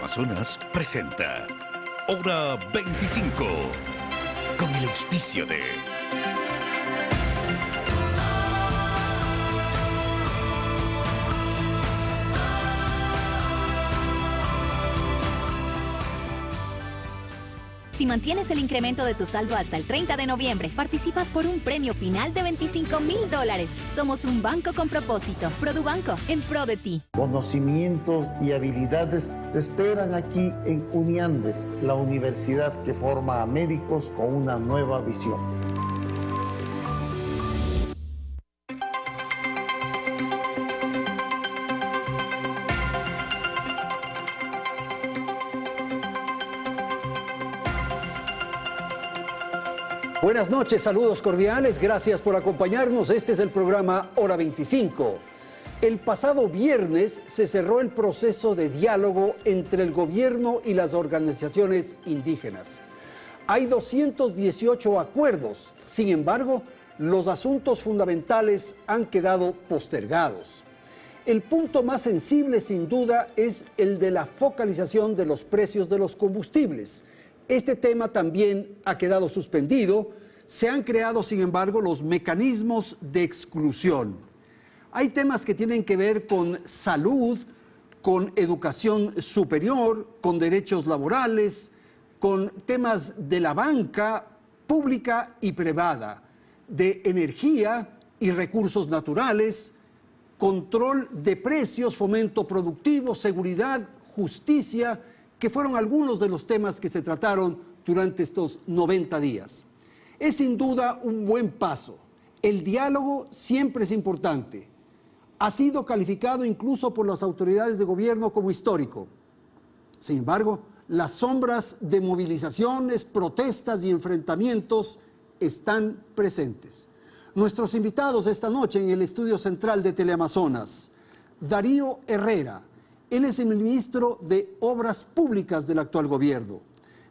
Teleamazonas presenta Hora 25 con el auspicio de Si mantienes el incremento de tu saldo hasta el 30 de noviembre, participas por un premio final de $25,000. Somos un banco con propósito. Produbanco, en pro de ti. Conocimientos y habilidades te esperan aquí en Uniandes, la universidad que forma a médicos con una nueva visión. Buenas noches, saludos cordiales, gracias por acompañarnos. Este es el programa Hora 25. El pasado viernes se cerró el proceso de diálogo entre el gobierno y las organizaciones indígenas. Hay 218 acuerdos, sin embargo, los asuntos fundamentales han quedado postergados. El punto más sensible, sin duda, es el de la focalización de los precios de los combustibles. Este tema también ha quedado suspendido. Se han creado, sin embargo, los mecanismos de exclusión. Hay temas que tienen que ver con salud, con educación superior, con derechos laborales, con temas de la banca pública y privada, de energía y recursos naturales, control de precios, fomento productivo, seguridad, justicia, que fueron algunos de los temas que se trataron durante estos 90 días. Es sin duda un buen paso. El diálogo siempre es importante. Ha sido calificado incluso por las autoridades de gobierno como histórico. Sin embargo, las sombras de movilizaciones, protestas y enfrentamientos están presentes. Nuestros invitados esta noche en el estudio central de Teleamazonas, Darío Herrera. Él es el ministro de Obras Públicas del actual gobierno.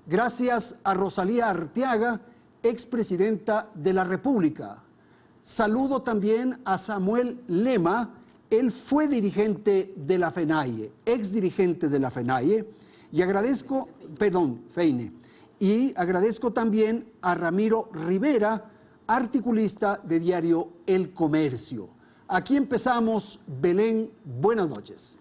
Gracias a Rosalía Arteaga, expresidenta de la República. Saludo también a Samuel Lema. Él fue dirigente de la FENAIE, exdirigente de la FENAIE. Y agradezco también a Ramiro Rivera, articulista de diario El Comercio. Aquí empezamos. Belén, buenas noches.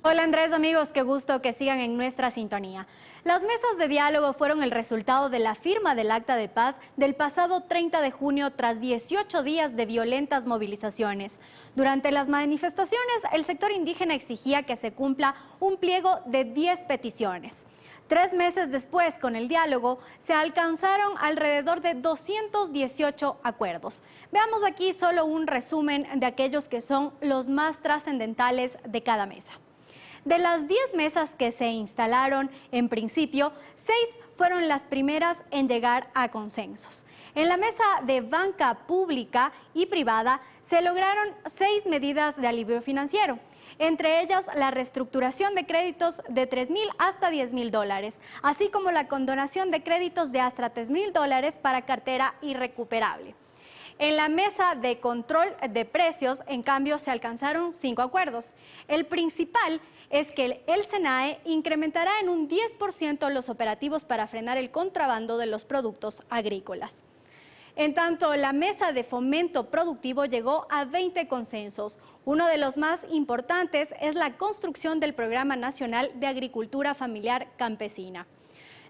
Hola Andrés, amigos, qué gusto que sigan en nuestra sintonía. Las mesas de diálogo fueron el resultado de la firma del Acta de Paz del pasado 30 de junio tras 18 días de violentas movilizaciones. Durante las manifestaciones, el sector indígena exigía que se cumpla un pliego de 10 peticiones. 3 meses después, con el diálogo, se alcanzaron alrededor de 218 acuerdos. Veamos aquí solo un resumen de aquellos que son los más trascendentales de cada mesa. De las 10 mesas que se instalaron, en principio, 6 fueron las primeras en llegar a consensos. En la mesa de banca pública y privada se lograron 6 medidas de alivio financiero, entre ellas la reestructuración de créditos de $3,000 hasta $10,000, así como la condonación de créditos de hasta $3,000 para cartera irrecuperable. En la mesa de control de precios, en cambio, se alcanzaron 5 acuerdos. El principal es que el SENAE incrementará en un 10% los operativos para frenar el contrabando de los productos agrícolas. En tanto, la mesa de fomento productivo llegó a 20 consensos. Uno de los más importantes es la construcción del Programa Nacional de Agricultura Familiar Campesina.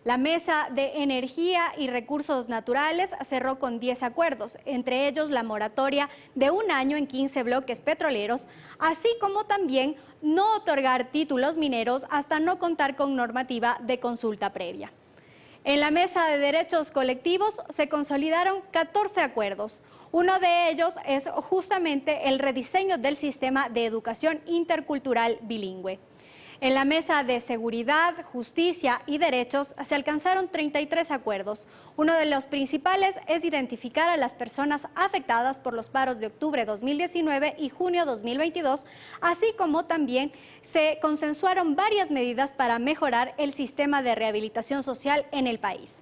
La mesa de energía y recursos naturales cerró con 10 acuerdos, entre ellos la moratoria de 1 año en 15 bloques petroleros, así como también no otorgar títulos mineros hasta no contar con normativa de consulta previa. En la mesa de derechos colectivos se consolidaron 14 acuerdos. Uno de ellos es justamente el rediseño del sistema de educación intercultural bilingüe. En la mesa de seguridad, justicia y derechos se alcanzaron 33 acuerdos. Uno de los principales es identificar a las personas afectadas por los paros de octubre 2019 y junio 2022, así como también se consensuaron varias medidas para mejorar el sistema de rehabilitación social en el país.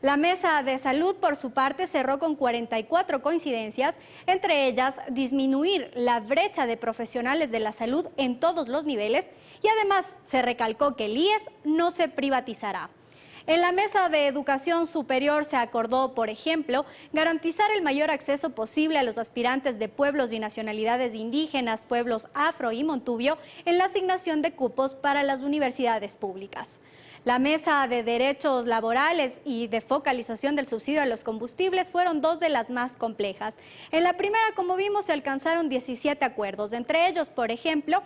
La Mesa de Salud, por su parte, cerró con 44 coincidencias, entre ellas disminuir la brecha de profesionales de la salud en todos los niveles, y además se recalcó que el IES no se privatizará. En la Mesa de Educación Superior se acordó, por ejemplo, garantizar el mayor acceso posible a los aspirantes de pueblos y nacionalidades indígenas, pueblos afro y montubio en la asignación de cupos para las universidades públicas. La Mesa de Derechos Laborales y de Focalización del Subsidio a los Combustibles fueron dos de las más complejas. En la primera, como vimos, se alcanzaron 17 acuerdos. Entre ellos, por ejemplo,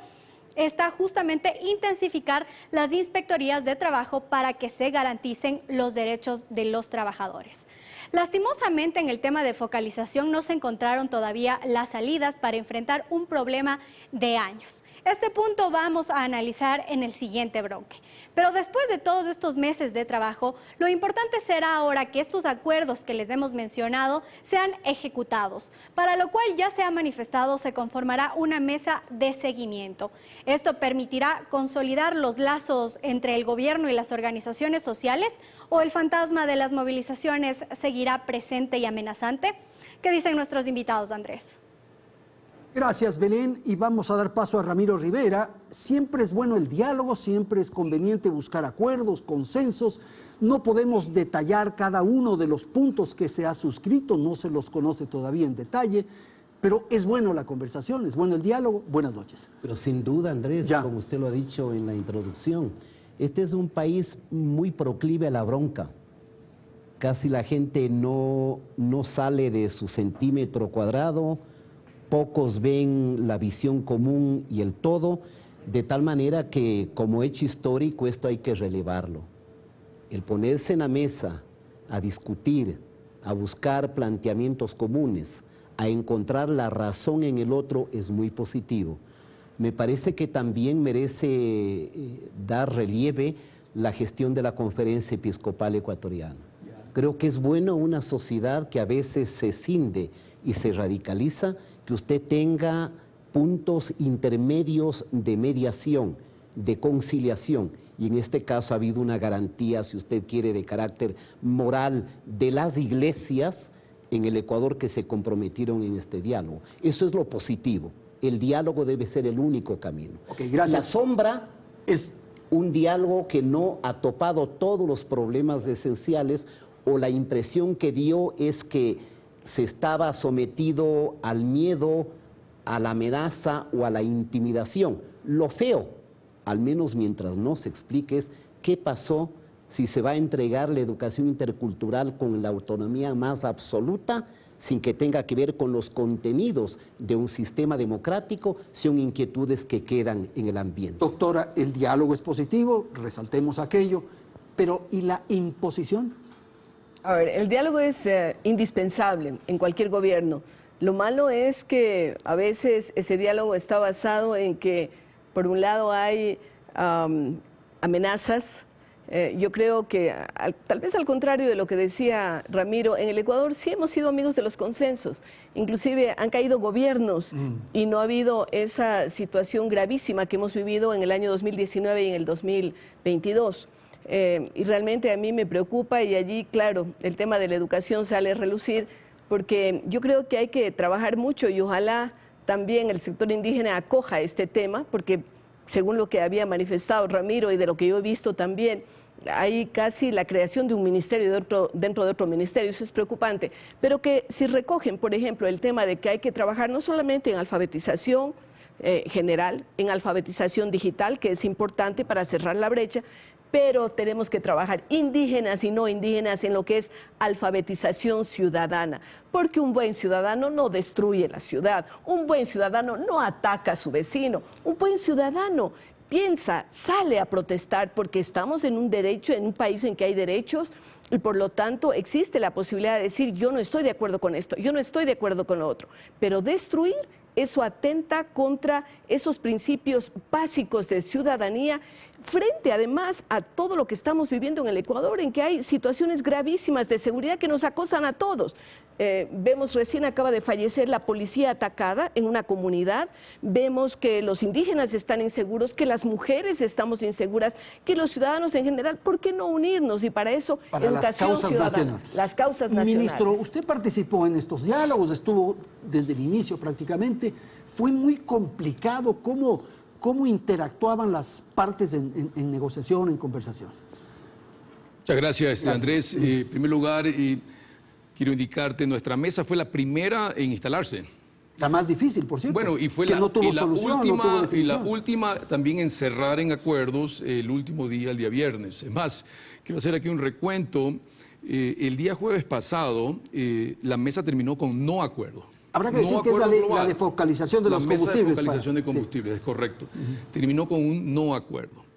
está justamente intensificar las inspectorías de trabajo para que se garanticen los derechos de los trabajadores. Lastimosamente, en el tema de focalización no se encontraron todavía las salidas para enfrentar un problema de años. Este punto vamos a analizar en el siguiente bloque. Pero después de todos estos meses de trabajo, lo importante será ahora que estos acuerdos que les hemos mencionado sean ejecutados, para lo cual ya se ha manifestado se conformará una mesa de seguimiento. Esto permitirá consolidar los lazos entre el gobierno y las organizaciones sociales, o el fantasma de las movilizaciones seguirá presente y amenazante. ¿Qué dicen nuestros invitados, Andrés? Gracias, Belén, y vamos a dar paso a Ramiro Rivera. Siempre es bueno el diálogo, siempre es conveniente buscar acuerdos, consensos. No podemos detallar cada uno de los puntos que se ha suscrito, no se los conoce todavía en detalle, pero es bueno la conversación, es bueno el diálogo. Buenas noches. Pero sin duda, Andrés, como usted lo ha dicho en la introducción, este es un país muy proclive a la bronca. Casi la gente no sale de su centímetro cuadrado. Pocos ven la visión común y el todo, de tal manera que como hecho histórico esto hay que relevarlo. El ponerse en la mesa a discutir, a buscar planteamientos comunes, a encontrar la razón en el otro es muy positivo. Me parece que también merece dar relieve la gestión de la Conferencia Episcopal Ecuatoriana. Creo que es bueno una sociedad que a veces se cinde y se radicaliza, que usted tenga puntos intermedios de mediación, de conciliación, y en este caso ha habido una garantía, si usted quiere, de carácter moral de las iglesias en el Ecuador que se comprometieron en este diálogo. Eso es lo positivo. El diálogo debe ser el único camino. Gracias. La sombra es un diálogo que no ha topado todos los problemas esenciales, o la impresión que dio es que se estaba sometido al miedo, a la amenaza o a la intimidación. Lo feo, al menos mientras no se explique, es qué pasó si se va a entregar la educación intercultural con la autonomía más absoluta, sin que tenga que ver con los contenidos de un sistema democrático, son inquietudes que quedan en el ambiente. Doctora, el diálogo es positivo, resaltemos aquello, pero ¿y la imposición? A ver, el diálogo es indispensable en cualquier gobierno. Lo malo es que a veces ese diálogo está basado en que, por un lado, hay amenazas. Yo creo que, tal vez al contrario de lo que decía Ramiro, en el Ecuador sí hemos sido amigos de los consensos. Inclusive han caído gobiernos y no ha habido esa situación gravísima que hemos vivido en el año 2019 y en el 2022. Y realmente a mí me preocupa, y allí, claro, el tema de la educación sale a relucir, porque yo creo que hay que trabajar mucho y ojalá también el sector indígena acoja este tema, porque según lo que había manifestado Ramiro y de lo que yo he visto también, hay casi la creación de un ministerio dentro de otro ministerio, eso es preocupante, pero que si recogen, por ejemplo, el tema de que hay que trabajar no solamente en alfabetización general, en alfabetización digital, que es importante para cerrar la brecha, pero tenemos que trabajar indígenas y no indígenas en lo que es alfabetización ciudadana, porque un buen ciudadano no destruye la ciudad, un buen ciudadano no ataca a su vecino, un buen ciudadano piensa, sale a protestar, porque estamos en un derecho, en un país en que hay derechos, y por lo tanto existe la posibilidad de decir yo no estoy de acuerdo con esto, yo no estoy de acuerdo con lo otro, pero destruir, eso atenta contra esos principios básicos de ciudadanía. frente además a todo lo que estamos viviendo en el Ecuador, en que hay situaciones gravísimas de seguridad que nos acosan a todos. Vemos, recién acaba de fallecer la policía atacada en una comunidad, vemos que los indígenas están inseguros, que las mujeres estamos inseguras, que los ciudadanos en general. ¿Por qué no unirnos? Y para eso, para educación las causas ciudadana, nacionales. las causas nacionales. Ministro, usted participó en estos diálogos, estuvo desde el inicio prácticamente. Fue muy complicado cómo interactuaban las partes en negociación, en conversación. Muchas gracias, Andrés. En primer lugar, quiero indicarte, nuestra mesa fue la primera en instalarse. La más difícil, por cierto. Bueno, y fue que la, no tuvo y la solución, última, no tuvo y la definición. última también en cerrar en acuerdos el último día, el día viernes. Es más, quiero hacer aquí un recuento. El día jueves pasado, la mesa terminó con no acuerdo. Habrá que decir que es la de focalización de los combustibles. La focalización de combustibles, es correcto. Terminó con un no acuerdo.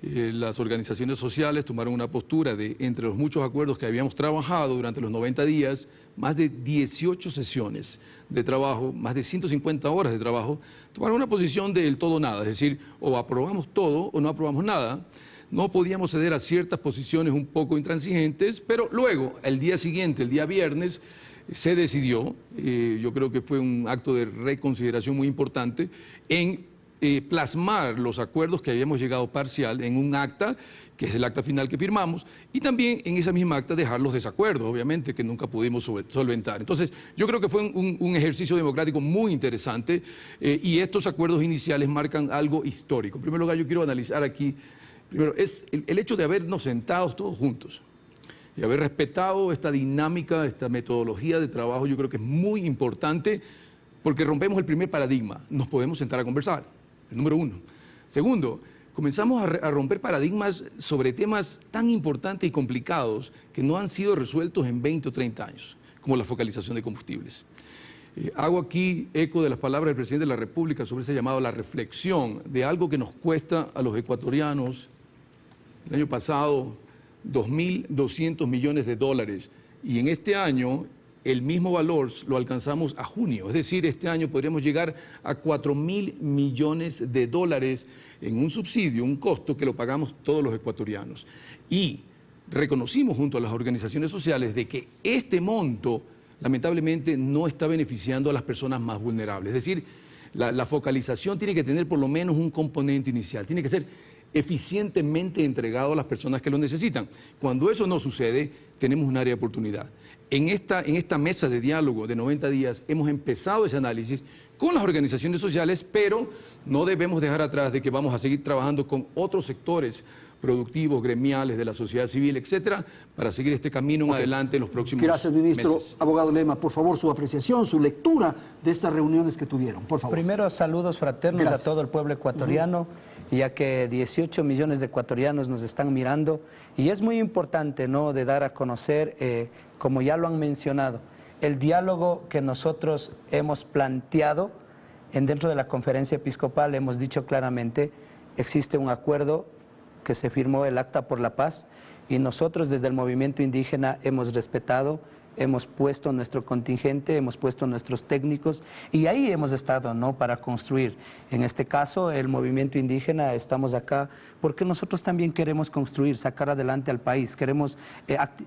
Las organizaciones sociales tomaron una postura de, entre los muchos acuerdos que habíamos trabajado durante los 90 días, más de 18 sesiones de trabajo, más de 150 horas de trabajo, tomaron una posición del todo o nada, es decir, o aprobamos todo o no aprobamos nada. No podíamos ceder a ciertas posiciones un poco intransigentes, pero luego, el día siguiente, el día viernes, se decidió, yo creo que fue un acto de reconsideración muy importante, en plasmar los acuerdos que habíamos llegado parcial en un acta, que es el acta final que firmamos, y también en esa misma acta dejar los desacuerdos, obviamente, que nunca pudimos solventar. Entonces, yo creo que fue un ejercicio democrático muy interesante y estos acuerdos iniciales marcan algo histórico. En primer lugar, yo quiero analizar aquí, primero, es el hecho de habernos sentados todos juntos y haber respetado esta dinámica, esta metodología de trabajo. Yo creo que es muy importante porque rompemos el primer paradigma, nos podemos sentar a conversar. El número uno. Segundo, comenzamos a romper paradigmas sobre temas tan importantes y complicados que no han sido resueltos en 20 o 30 años, como la focalización de combustibles. Hago aquí eco de las palabras del presidente de la República sobre ese llamado a la reflexión de algo que nos cuesta a los ecuatorianos el año pasado 2.200 millones de dólares y en este año el mismo valor lo alcanzamos a junio, es decir, este año podríamos llegar a 4.000 millones de dólares en un subsidio, un costo que lo pagamos todos los ecuatorianos. Y reconocimos junto a las organizaciones sociales de que este monto lamentablemente no está beneficiando a las personas más vulnerables. Es decir, la focalización tiene que tener por lo menos un componente inicial, tiene que ser eficientemente entregado a las personas que lo necesitan. Cuando eso no sucede, tenemos un área de oportunidad. En esta mesa de diálogo de 90 días hemos empezado ese análisis con las organizaciones sociales, pero no debemos dejar atrás de que vamos a seguir trabajando con otros sectores productivos, gremiales, de la sociedad civil, etcétera, para seguir este camino en adelante en los próximos meses. Gracias, ministro. Abogado Lema, por favor, su apreciación, su lectura de estas reuniones que tuvieron, por favor. Primero, saludos fraternos Gracias. a todo el pueblo ecuatoriano, ya que 18 millones de ecuatorianos nos están mirando, y es muy importante, ¿no?, de dar a conocer, como ya lo han mencionado, el diálogo que nosotros hemos planteado dentro de la conferencia episcopal. Hemos dicho claramente, existe un acuerdo que se firmó, el Acta por la Paz, y nosotros desde el movimiento indígena hemos respetado, hemos puesto nuestro contingente, hemos puesto nuestros técnicos y ahí hemos estado, ¿no?, para construir. En este caso, el movimiento indígena, estamos acá porque nosotros también queremos construir, sacar adelante al país, queremos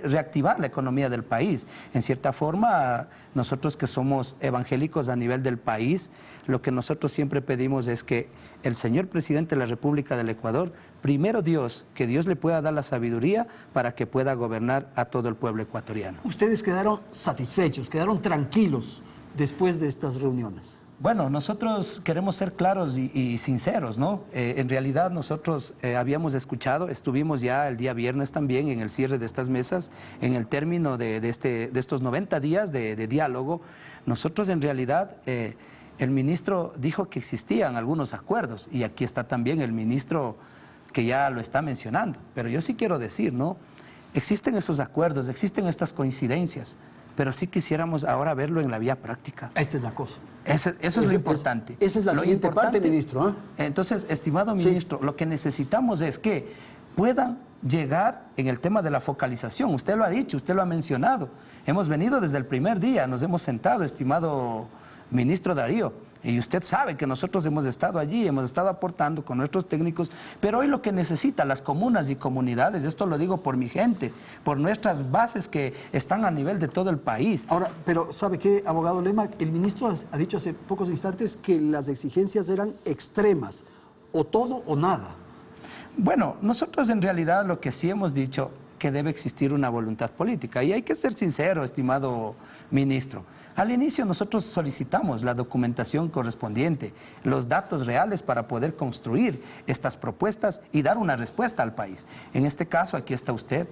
reactivar la economía del país. En cierta forma, nosotros que somos evangélicos a nivel del país, lo que nosotros siempre pedimos es que el señor presidente de la República del Ecuador, primero Dios, que Dios le pueda dar la sabiduría para que pueda gobernar a todo el pueblo ecuatoriano. Ustedes quedaron satisfechos, quedaron tranquilos después de estas reuniones. Bueno, nosotros queremos ser claros y sinceros, ¿no? En realidad nosotros habíamos escuchado, estuvimos ya el día viernes también en el cierre de estas mesas, en el término de estos 90 días de diálogo. Nosotros en realidad, el ministro dijo que existían algunos acuerdos y aquí está también el ministro que ya lo está mencionando. Pero yo sí quiero decir, ¿no? Existen esos acuerdos, existen estas coincidencias, pero sí quisiéramos ahora verlo en la vía práctica. Esta es la cosa. Eso es lo importante. Esa es la siguiente parte, ministro. Entonces, estimado ministro, lo que necesitamos es que puedan llegar en el tema de la focalización. Usted lo ha dicho, usted lo ha mencionado. Hemos venido desde el primer día, nos hemos sentado, estimado ministro Darío. Y usted sabe que nosotros hemos estado allí, hemos estado aportando con nuestros técnicos, pero hoy lo que necesita las comunas y comunidades, esto lo digo por mi gente, por nuestras bases que están a nivel de todo el país. Ahora, pero ¿sabe qué, abogado Lema? El ministro ha dicho hace pocos instantes que las exigencias eran extremas, o todo o nada. Bueno, nosotros en realidad lo que sí hemos dicho que debe existir una voluntad política. Y hay que ser sincero, estimado ministro. Al inicio nosotros solicitamos la documentación correspondiente, los datos reales para poder construir estas propuestas y dar una respuesta al país. En este caso, aquí está usted.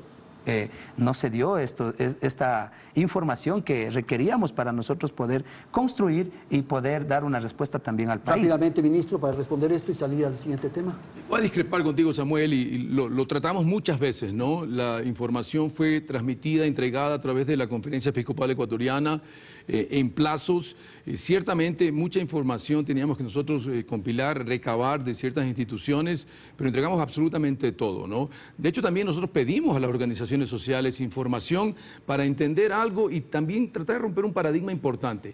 No se dio esta información que requeríamos para nosotros poder construir y poder dar una respuesta también al país. Rápidamente, ministro, para responder esto y salir al siguiente tema. Voy a discrepar contigo, Samuel, y lo tratamos muchas veces, ¿no? La información fue transmitida, entregada a través de la Conferencia Episcopal Ecuatoriana en plazos. Ciertamente, mucha información teníamos que nosotros compilar, recabar de ciertas instituciones, pero entregamos absolutamente todo, ¿no? De hecho, también nosotros pedimos a las organizaciones sociales información para entender algo y también tratar de romper un paradigma importante.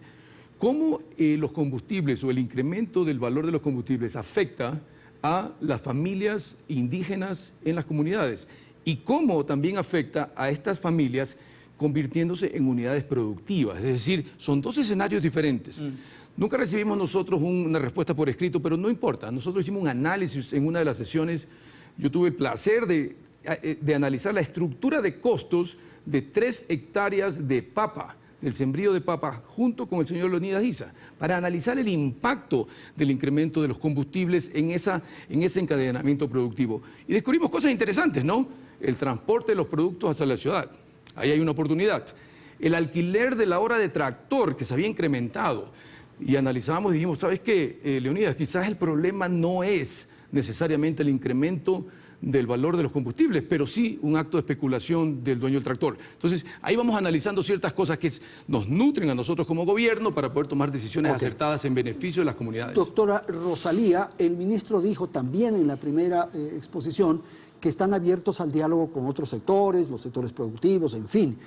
¿Cómo los combustibles o el incremento del valor de los combustibles afecta a las familias indígenas en las comunidades? Y cómo también afecta a estas familias convirtiéndose en unidades productivas. Es decir, son dos escenarios diferentes. Nunca recibimos nosotros una respuesta por escrito, pero no importa. Nosotros hicimos un análisis en una de las sesiones. Yo tuve el placer de analizar la estructura de costos de 3 hectáreas de papa, del sembrío de papa, junto con el señor Leonidas Issa, para analizar el impacto del incremento de los combustibles en ese encadenamiento productivo. Y descubrimos cosas interesantes, ¿no? El transporte de los productos hacia la ciudad. Ahí hay una oportunidad. El alquiler de la hora de tractor, que se había incrementado. Y analizamos y dijimos, ¿sabes qué, Leonidas? Quizás el problema no es necesariamente el incremento del valor de los combustibles, pero sí un acto de especulación del dueño del tractor. Entonces, ahí vamos analizando ciertas cosas que nos nutren a nosotros como gobierno para poder tomar decisiones acertadas en beneficio de las comunidades. Doctora Rosalía, el ministro dijo también en la primera exposición que están abiertos al diálogo con otros sectores, los sectores productivos, en fin,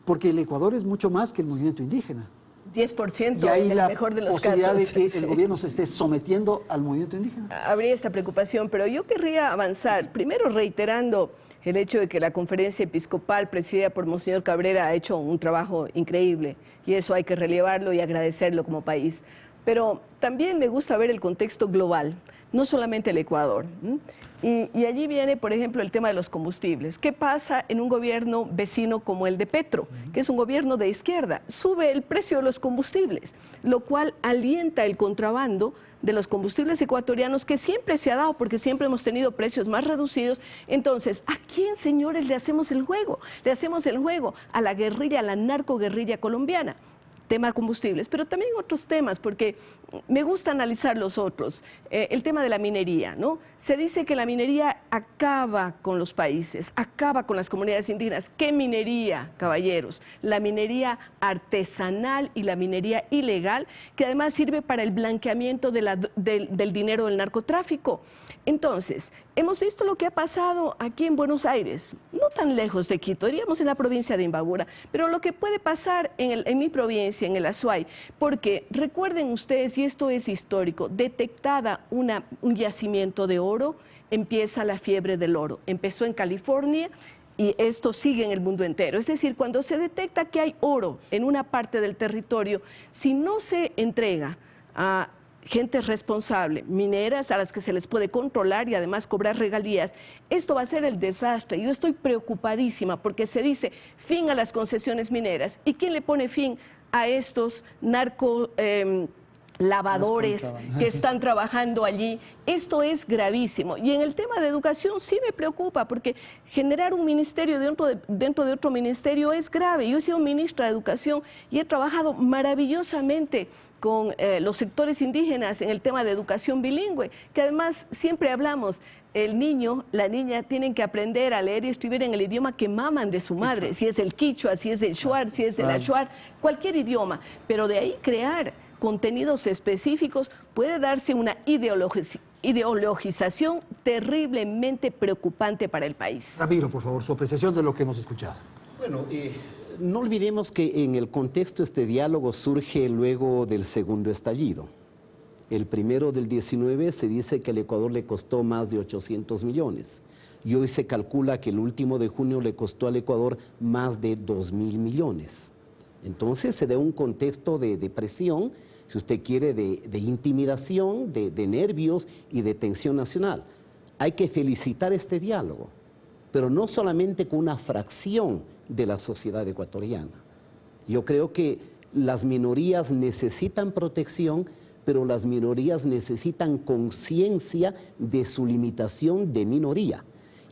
porque el Ecuador es mucho más que el movimiento indígena. 10% y hay en la el mejor de los posibilidad casos. de que el gobierno se esté sometiendo al movimiento indígena. Habría esta preocupación, pero yo querría avanzar, primero reiterando el hecho de que la conferencia episcopal presidida por Monseñor Cabrera ha hecho un trabajo increíble y eso hay que relevarlo y agradecerlo como país. Pero también me gusta ver el contexto global, no solamente el Ecuador. Y allí viene, por ejemplo, el tema de los combustibles. ¿Qué pasa en un gobierno vecino como el de Petro, que es un gobierno de izquierda? Sube el precio de los combustibles, lo cual alienta el contrabando de los combustibles ecuatorianos que siempre se ha dado porque siempre hemos tenido precios más reducidos. Entonces, ¿a quién, señores, le hacemos el juego? Le hacemos el juego a la guerrilla, a la narcoguerrilla colombiana. Tema combustibles, pero también otros temas, porque me gusta analizar los otros. El tema de la minería, ¿no? Se dice que la minería acaba con los países, acaba con las comunidades indígenas. ¿Qué minería, caballeros? La minería artesanal y la minería ilegal, que además sirve para el blanqueamiento del dinero del narcotráfico. Entonces, hemos visto lo que ha pasado aquí en Buenos Aires, no tan lejos de Quito, diríamos en la provincia de Imbabura, pero lo que puede pasar en mi provincia, en el Azuay, porque recuerden ustedes, y esto es histórico, detectada un yacimiento de oro, empieza la fiebre del oro. Empezó en California y esto sigue en el mundo entero. Es decir, cuando se detecta que hay oro en una parte del territorio, si no se entrega a gente responsable, mineras a las que se les puede controlar y además cobrar regalías, esto va a ser el desastre. Yo estoy preocupadísima porque se dice fin a las concesiones mineras. ¿Y quién le pone fin a estos lavadores que están trabajando allí? Esto es gravísimo. Y en el tema de educación sí me preocupa, porque generar un ministerio dentro de otro ministerio es grave. Yo he sido ministra de Educación y he trabajado maravillosamente con los sectores indígenas en el tema de educación bilingüe, que además siempre hablamos, el niño, la niña tienen que aprender a leer y escribir en el idioma que maman de su madre, si es el quichua, si es el shuar, si es el achuar, cualquier idioma, pero de ahí crear contenidos específicos puede darse una ideologización terriblemente preocupante para el país. Ramiro, por favor, su apreciación de lo que hemos escuchado. Bueno, no olvidemos que en el contexto este diálogo surge luego del segundo estallido. El primero del 19 se dice que al Ecuador le costó más de 800 millones. Y hoy se calcula que el último de junio le costó al Ecuador más de 2.000 millones. Entonces se da un contexto de presión, si usted quiere, de intimidación, de nervios y de tensión nacional. Hay que felicitar este diálogo, pero no solamente con una fracción de la sociedad ecuatoriana. Yo creo que las minorías necesitan protección, pero las minorías necesitan conciencia de su limitación de minoría.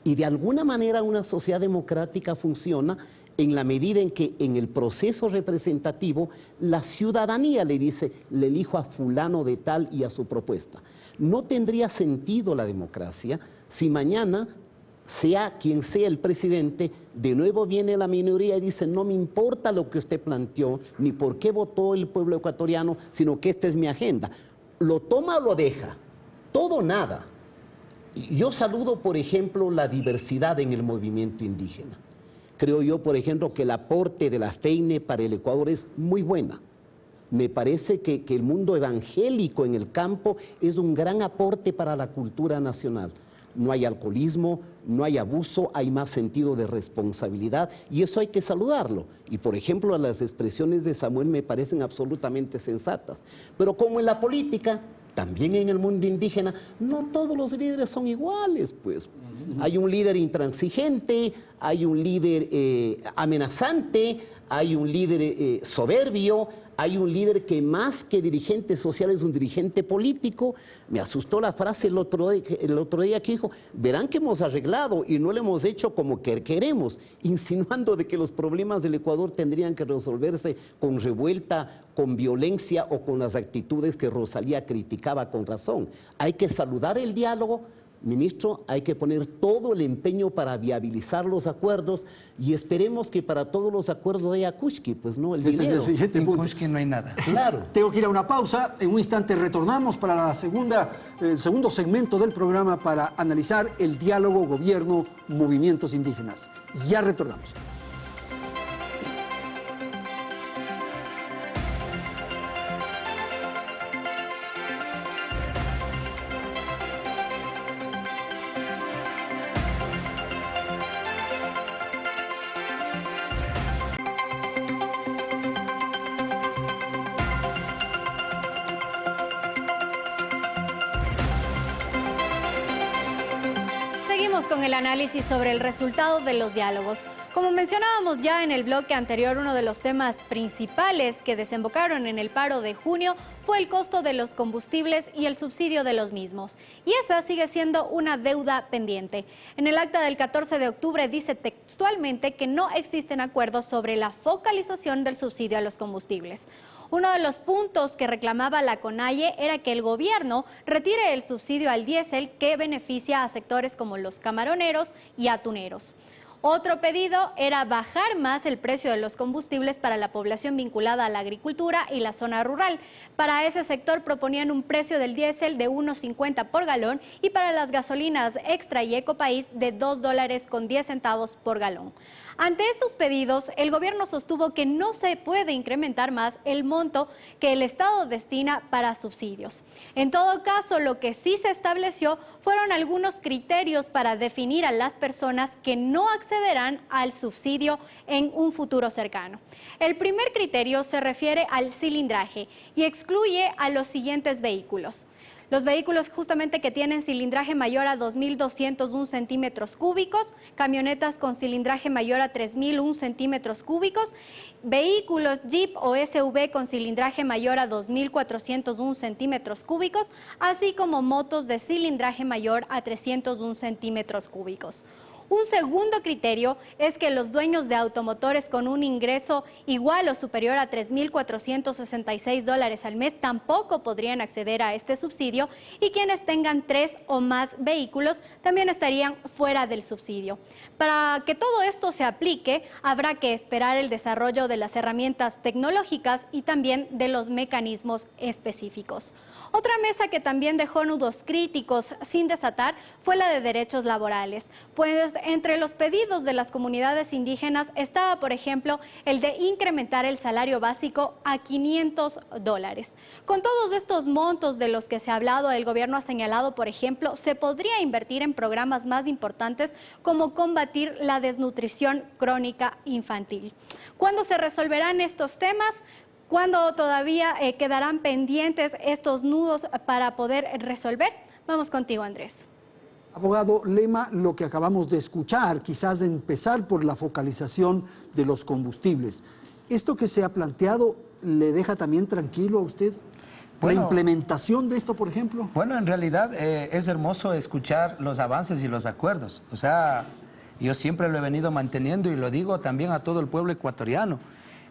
Y de alguna manera una sociedad democrática funciona en la medida en que en el proceso representativo la ciudadanía le dice, le elijo a fulano de tal y a su propuesta. No tendría sentido la democracia si mañana, sea quien sea el presidente, de nuevo viene la minoría y dice, no me importa lo que usted planteó, ni por qué votó el pueblo ecuatoriano, sino que esta es mi agenda. Lo toma o lo deja, todo o nada. Yo saludo, por ejemplo, la diversidad en el movimiento indígena. Creo yo, por ejemplo, que el aporte de la FEINE para el Ecuador es muy buena. Me parece que el mundo evangélico en el campo es un gran aporte para la cultura nacional. No hay alcoholismo, no hay abuso, hay más sentido de responsabilidad y eso hay que saludarlo. Y por ejemplo, las expresiones de Samuel me parecen absolutamente sensatas. Pero como en la política, también en el mundo indígena, no todos los líderes son iguales, pues. Hay un líder intransigente, hay un líder amenazante, hay un líder soberbio, hay un líder que más que dirigente social es un dirigente político. Me asustó la frase el otro día que dijo, verán que hemos arreglado y no lo hemos hecho como que queremos, insinuando de que los problemas del Ecuador tendrían que resolverse con revuelta, con violencia o con las actitudes que Rosalía criticaba con razón. Hay que saludar el diálogo. Ministro, hay que poner todo el empeño para viabilizar los acuerdos y esperemos que para todos los acuerdos haya kushki, pues no el dinero. Ese es el siguiente punto. Kushki no hay nada. Claro. Tengo que ir a una pausa. En un instante retornamos para el segundo segmento del programa para analizar el diálogo gobierno-movimientos indígenas. Ya retornamos. Con el análisis sobre el resultado de los diálogos. Como mencionábamos ya en el bloque anterior, uno de los temas principales que desembocaron en el paro de junio fue el costo de los combustibles y el subsidio de los mismos. Y esa sigue siendo una deuda pendiente. En el acta del 14 de octubre dice textualmente que no existen acuerdos sobre la focalización del subsidio a los combustibles. Uno de los puntos que reclamaba la CONAIE era que el gobierno retire el subsidio al diésel que beneficia a sectores como los camaroneros y atuneros. Otro pedido era bajar más el precio de los combustibles para la población vinculada a la agricultura y la zona rural. Para ese sector proponían un precio del diésel de 1.50 por galón y para las gasolinas Extra y Ecopaís de $2.10 por galón. Ante estos pedidos, el gobierno sostuvo que no se puede incrementar más el monto que el Estado destina para subsidios. En todo caso, lo que sí se estableció fueron algunos criterios para definir a las personas que no accederán al subsidio en un futuro cercano. El primer criterio se refiere al cilindraje y excluye a los siguientes vehículos. Los vehículos justamente que tienen cilindraje mayor a 2.201 centímetros cúbicos, camionetas con cilindraje mayor a 3.001 centímetros cúbicos, vehículos Jeep o SUV con cilindraje mayor a 2.401 centímetros cúbicos, así como motos de cilindraje mayor a 301 centímetros cúbicos. Un segundo criterio es que los dueños de automotores con un ingreso igual o superior a $3.466 al mes tampoco podrían acceder a este subsidio y quienes tengan 3 o más vehículos también estarían fuera del subsidio. Para que todo esto se aplique, habrá que esperar el desarrollo de las herramientas tecnológicas y también de los mecanismos específicos. Otra mesa que también dejó nudos críticos sin desatar fue la de derechos laborales, pues entre los pedidos de las comunidades indígenas estaba, por ejemplo, el de incrementar el salario básico a $500. Con todos estos montos de los que se ha hablado, el gobierno ha señalado, por ejemplo, se podría invertir en programas más importantes como combatir la desnutrición crónica infantil. ¿Cuándo se resolverán estos temas? ¿Cuándo todavía quedarán pendientes estos nudos para poder resolver? Vamos contigo, Andrés. Abogado Lema, lo que acabamos de escuchar, quizás empezar por la focalización de los combustibles. ¿Esto que se ha planteado le deja también tranquilo a usted? Bueno, ¿la implementación de esto, por ejemplo? Bueno, en realidad es hermoso escuchar los avances y los acuerdos. O sea, yo siempre lo he venido manteniendo y lo digo también a todo el pueblo ecuatoriano.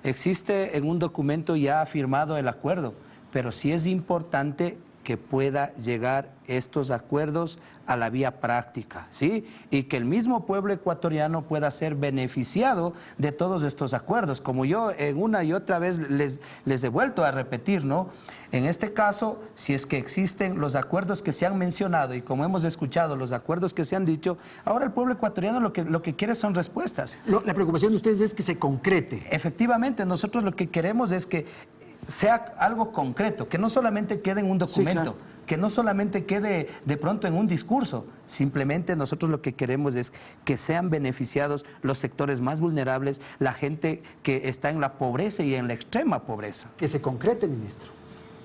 Existe en un documento ya firmado el acuerdo, pero sí es importante que pueda llegar estos acuerdos a la vía práctica, ¿sí? Y que el mismo pueblo ecuatoriano pueda ser beneficiado de todos estos acuerdos. Como yo una y otra vez les he vuelto a repetir, ¿no? En este caso, si es que existen los acuerdos que se han mencionado y como hemos escuchado, los acuerdos que se han dicho, ahora el pueblo ecuatoriano lo que quiere son respuestas. La preocupación de ustedes es que se concrete. Efectivamente, nosotros lo que queremos es que sea algo concreto, que no solamente quede en un documento, sí, claro, que no solamente quede de pronto en un discurso, simplemente nosotros lo que queremos es que sean beneficiados los sectores más vulnerables, la gente que está en la pobreza y en la extrema pobreza. Que se concrete, ministro.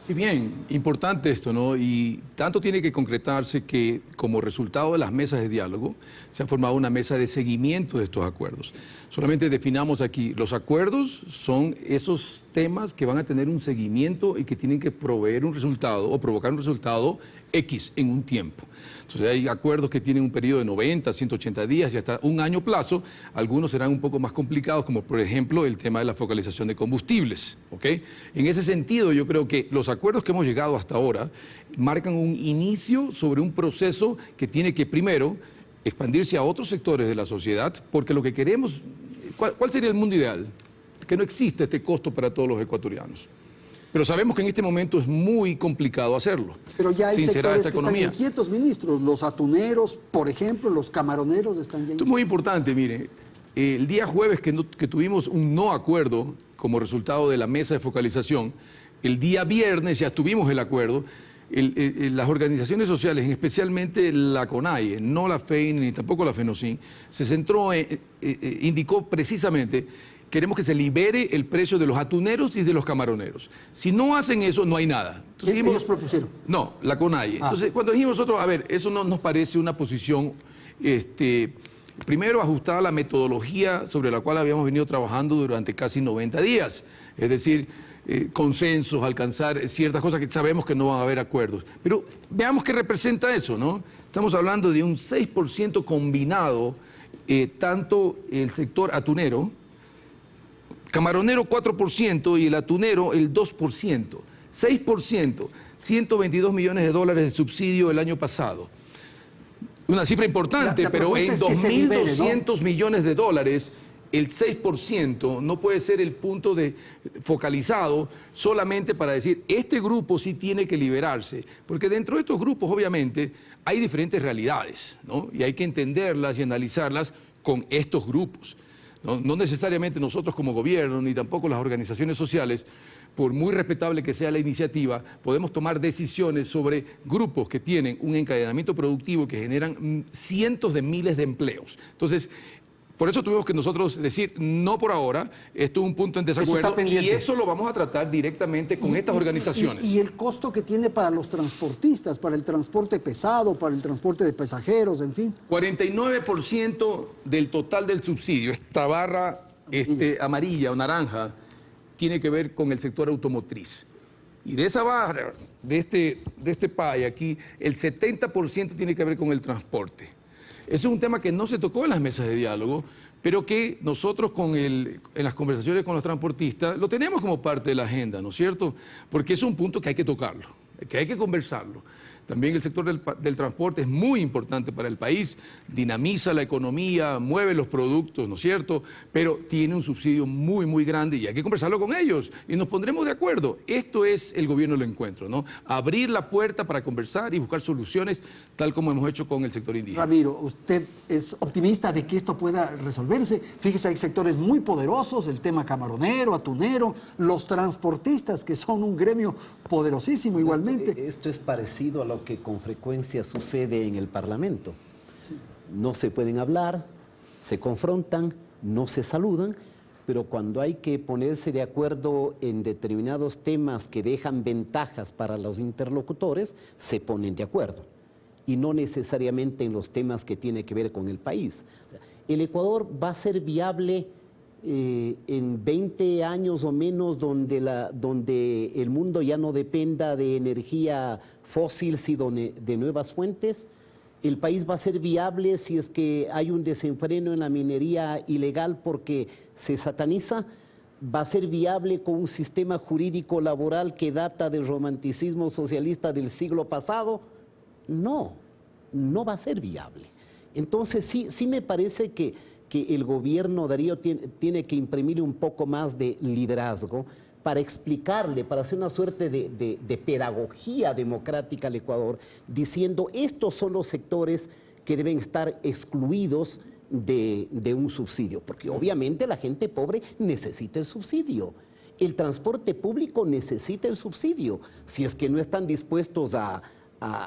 Sí, bien, importante esto, ¿no? Y tanto tiene que concretarse que como resultado de las mesas de diálogo se ha formado una mesa de seguimiento de estos acuerdos. Solamente definamos aquí, los acuerdos son esos temas que van a tener un seguimiento y que tienen que proveer un resultado o provocar un resultado X en un tiempo. Entonces hay acuerdos que tienen un periodo de 90, 180 días y hasta un año plazo. Algunos serán un poco más complicados, como por ejemplo el tema de la focalización de combustibles, ¿ok? En ese sentido, yo creo que los acuerdos que hemos llegado hasta ahora marcan un inicio sobre un proceso que tiene que primero expandirse a otros sectores de la sociedad, porque lo que queremos, ¿cuál sería el mundo ideal? Que no existe este costo para todos los ecuatorianos. Pero sabemos que en este momento es muy complicado hacerlo. Pero ya hay sectores que están inquietos, ministros. Los atuneros, por ejemplo, los camaroneros están ya inquietos. Esto es muy importante, mire. El día jueves que tuvimos un no acuerdo como resultado de la mesa de focalización, el día viernes ya tuvimos el acuerdo. Las organizaciones sociales, especialmente la CONAIE, no la FEIN ni tampoco la FENOCIN, se centró, indicó precisamente: queremos que se libere el precio de los atuneros y de los camaroneros. Si no hacen eso, no hay nada. Entonces, ¿ellos propusieron? No, la CONAIE. Entonces, cuando dijimos nosotros, a ver, eso no nos parece una posición, primero, ajustada a la metodología sobre la cual habíamos venido trabajando durante casi 90 días. Es decir, consensos, alcanzar ciertas cosas que sabemos que no van a haber acuerdos. Pero veamos qué representa eso, ¿no? Estamos hablando de un 6% combinado, tanto el sector atunero, camaronero 4% y el atunero el 2%. 6%, 122 millones de dólares de subsidio el año pasado. Una cifra importante, pero en 2.200 millones de dólares, el 6% no puede ser el punto focalizado solamente para decir, este grupo sí tiene que liberarse. Porque dentro de estos grupos, obviamente, hay diferentes realidades, ¿no? Y hay que entenderlas y analizarlas con estos grupos. No necesariamente nosotros como gobierno, ni tampoco las organizaciones sociales, por muy respetable que sea la iniciativa, podemos tomar decisiones sobre grupos que tienen un encadenamiento productivo que generan cientos de miles de empleos. Entonces, por eso tuvimos que nosotros decir, no por ahora, esto es un punto en desacuerdo y eso lo vamos a tratar directamente con estas organizaciones. Y el costo que tiene para los transportistas, para el transporte pesado, para el transporte de pasajeros, en fin. 49% del total del subsidio, esta barra amarilla o naranja, tiene que ver con el sector automotriz. Y de esa barra, de este pie aquí, el 70% tiene que ver con el transporte. Ese es un tema que no se tocó en las mesas de diálogo, pero que nosotros en las conversaciones con los transportistas lo tenemos como parte de la agenda, ¿no es cierto? Porque es un punto que hay que tocarlo, que hay que conversarlo. También el sector del transporte es muy importante para el país, dinamiza la economía, mueve los productos, ¿no es cierto? Pero tiene un subsidio muy, muy grande y hay que conversarlo con ellos y nos pondremos de acuerdo. Esto es el gobierno del encuentro, ¿no? Abrir la puerta para conversar y buscar soluciones, tal como hemos hecho con el sector indígena. Ramiro, ¿usted es optimista de que esto pueda resolverse? Fíjese, hay sectores muy poderosos, el tema camaronero, atunero, los transportistas, que son un gremio poderosísimo igualmente. Esto es parecido a lo que con frecuencia sucede en el Parlamento. No se pueden hablar, se confrontan, no se saludan, pero cuando hay que ponerse de acuerdo en determinados temas que dejan ventajas para los interlocutores, se ponen de acuerdo. Y no necesariamente en los temas que tienen que ver con el país. O sea, el Ecuador va a ser viable en 20 años o menos donde el mundo ya no dependa de energía fósil, sino de nuevas fuentes. El país va a ser viable si es que hay un desenfreno en la minería ilegal porque se sataniza. Va a ser viable con un sistema jurídico laboral que data del romanticismo socialista del siglo pasado. No, no va a ser viable. Entonces sí me parece que el gobierno, Darío, tiene que imprimirle un poco más de liderazgo para explicarle, para hacer una suerte de pedagogía democrática al Ecuador, diciendo estos son los sectores que deben estar excluidos de un subsidio, porque obviamente la gente pobre necesita el subsidio. El transporte público necesita el subsidio, si es que no están dispuestos a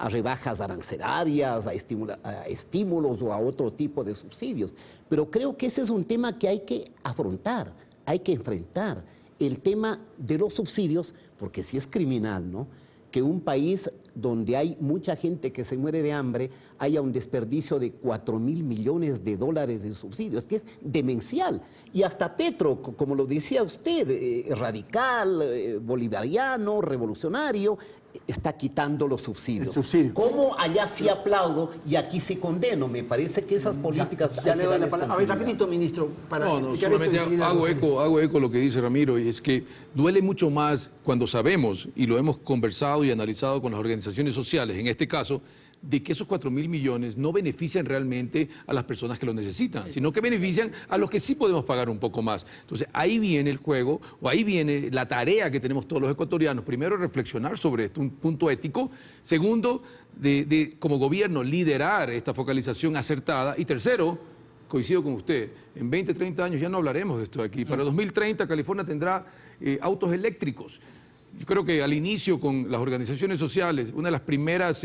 rebajas arancelarias, a estímulos o a otro tipo de subsidios. Pero creo que ese es un tema que hay que afrontar, hay que enfrentar. El tema de los subsidios, porque sí es criminal, ¿no? Que un país donde hay mucha gente que se muere de hambre haya un desperdicio de 4.000 millones de dólares en subsidios, que es demencial. Y hasta Petro, como lo decía usted, radical, bolivariano, revolucionario, está quitando los subsidios. El subsidio. ¿Cómo allá sí aplaudo y aquí sí condeno? Me parece que esas políticas... Ya le doy la palabra. A ver, rapidito, ministro, para explicar esto. Hago eco lo que dice Ramiro, y es que duele mucho más cuando sabemos, y lo hemos conversado y analizado con las organizaciones sociales, en este caso, de que esos 4.000 millones no benefician realmente a las personas que lo necesitan, sino que benefician a los que sí podemos pagar un poco más. Entonces, ahí viene el juego, o ahí viene la tarea que tenemos todos los ecuatorianos. Primero, reflexionar sobre esto, un punto ético. Segundo, como gobierno, liderar esta focalización acertada. Y tercero, coincido con usted, en 20, 30 años ya no hablaremos de esto aquí. Para 2030, California tendrá autos eléctricos. Yo creo que al inicio con las organizaciones sociales, una de las primeras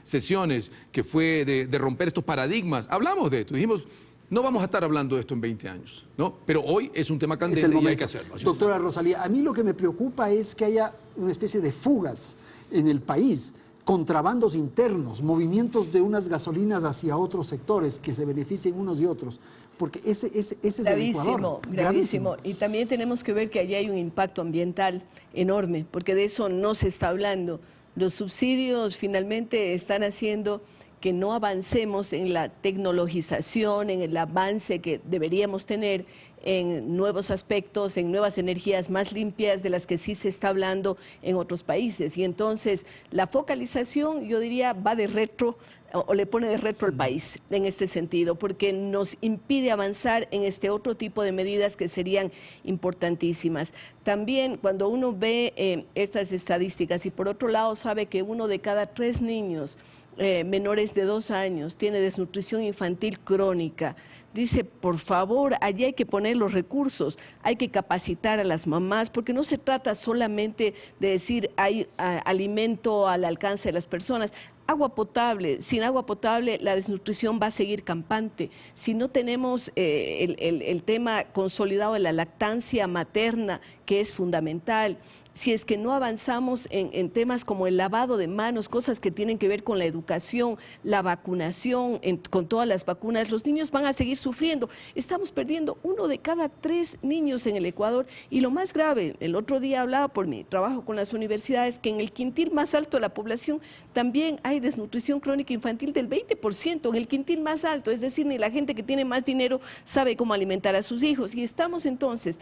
sesiones que fue de romper estos paradigmas, hablamos de esto, dijimos, no vamos a estar hablando de esto en 20 años, ¿no? Pero hoy es un tema candente y hay que hacerlo. Doctora Rosalía, a mí lo que me preocupa es que haya una especie de fugas en el país, contrabandos internos, movimientos de unas gasolinas hacia otros sectores que se beneficien unos y otros. Porque ese es el Ecuador. Gravísimo. Y también tenemos que ver que allí hay un impacto ambiental enorme, porque de eso no se está hablando. Los subsidios finalmente están haciendo que no avancemos en la tecnologización, en el avance que deberíamos tener en nuevos aspectos, en nuevas energías más limpias de las que sí se está hablando en otros países. Y entonces la focalización, yo diría, va de retro o le pone de retro al país en este sentido, porque nos impide avanzar en este otro tipo de medidas que serían importantísimas. También cuando uno ve estas estadísticas y por otro lado sabe que 1 de cada 3 niños menores de 2 años tiene desnutrición infantil crónica, dice, por favor, allí hay que poner los recursos, hay que capacitar a las mamás, porque no se trata solamente de decir hay alimento al alcance de las personas. Agua potable, sin agua potable la desnutrición va a seguir campante. Si no tenemos el tema consolidado de la lactancia materna, que es fundamental, si es que no avanzamos en temas como el lavado de manos, cosas que tienen que ver con la educación, la vacunación, con todas las vacunas, los niños van a seguir sufriendo. Estamos perdiendo 1 de cada 3 niños en el Ecuador y lo más grave, el otro día hablaba por mi trabajo con las universidades, que en el quintil más alto de la población también hay desnutrición crónica infantil del 20%, en el quintil más alto, es decir, ni la gente que tiene más dinero sabe cómo alimentar a sus hijos. Y estamos entonces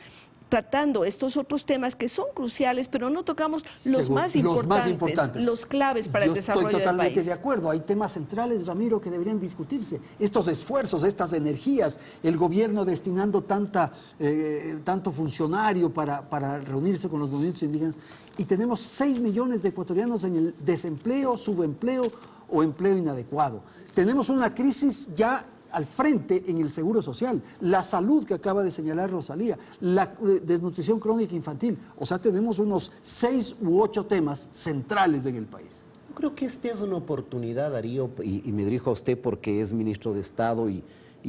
tratando estos otros temas que son cruciales, pero no tocamos los más importantes, los claves para el desarrollo del país. Estoy totalmente de acuerdo. Hay temas centrales, Ramiro, que deberían discutirse. Estos esfuerzos, estas energías, el gobierno destinando tanto funcionario para reunirse con los movimientos indígenas. Y tenemos 6 millones de ecuatorianos en el desempleo, subempleo o empleo inadecuado. Tenemos una crisis ya al frente en el seguro social, la salud que acaba de señalar Rosalía, la desnutrición crónica infantil. O sea, tenemos unos 6 u 8 temas centrales en el país. Yo creo que esta es una oportunidad, Darío, y me dirijo a usted porque es ministro de Estado y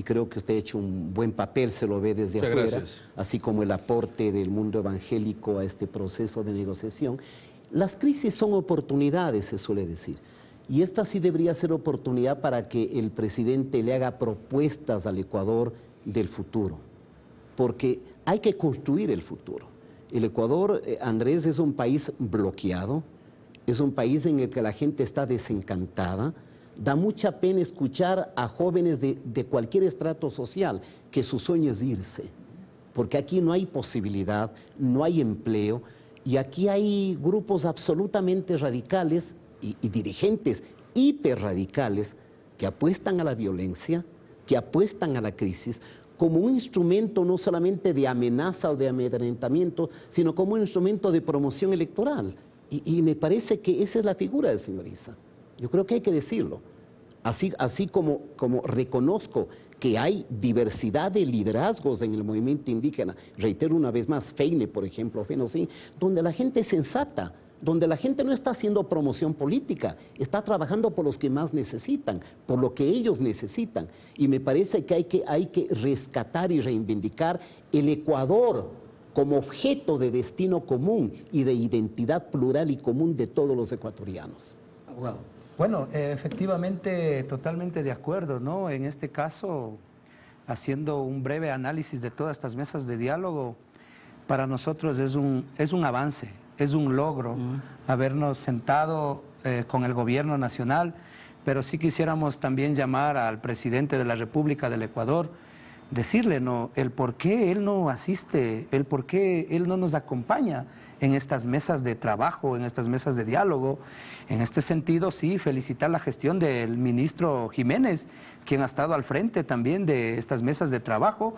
creo que usted ha hecho un buen papel, se lo ve desde afuera, gracias. Así como el aporte del mundo evangélico a este proceso de negociación. Las crisis son oportunidades, se suele decir. Y esta sí debería ser oportunidad para que el presidente le haga propuestas al Ecuador del futuro, porque hay que construir el futuro. El Ecuador, Andrés, es un país bloqueado, es un país en el que la gente está desencantada. Da mucha pena escuchar a jóvenes de cualquier estrato social que su sueño es irse, porque aquí no hay posibilidad, no hay empleo, y aquí hay grupos absolutamente radicales y dirigentes hiperradicales que apuestan a la violencia, que apuestan a la crisis como un instrumento no solamente de amenaza o de amedrentamiento, sino como un instrumento de promoción electoral. Y me parece que esa es la figura del señor Issa. Yo creo que hay que decirlo. Así como reconozco que hay diversidad de liderazgos en el movimiento indígena, reitero una vez más, FEINE, por ejemplo, FENOCI, donde la gente es sensata, donde la gente no está haciendo promoción política, está trabajando por los que más necesitan, por lo que ellos necesitan. Y me parece que hay que rescatar y reivindicar el Ecuador como objeto de destino común y de identidad plural y común de todos los ecuatorianos. Abogado. Bueno, efectivamente, totalmente de acuerdo, ¿no? En este caso, haciendo un breve análisis de todas estas mesas de diálogo, para nosotros es un avance, es un logro habernos sentado con el gobierno nacional, pero sí quisiéramos también llamar al presidente de la República del Ecuador, decirle el por qué él no asiste, el por qué él no nos acompaña en estas mesas de trabajo, en estas mesas de diálogo. En este sentido, sí, felicitar la gestión del ministro Jiménez, quien ha estado al frente también de estas mesas de trabajo,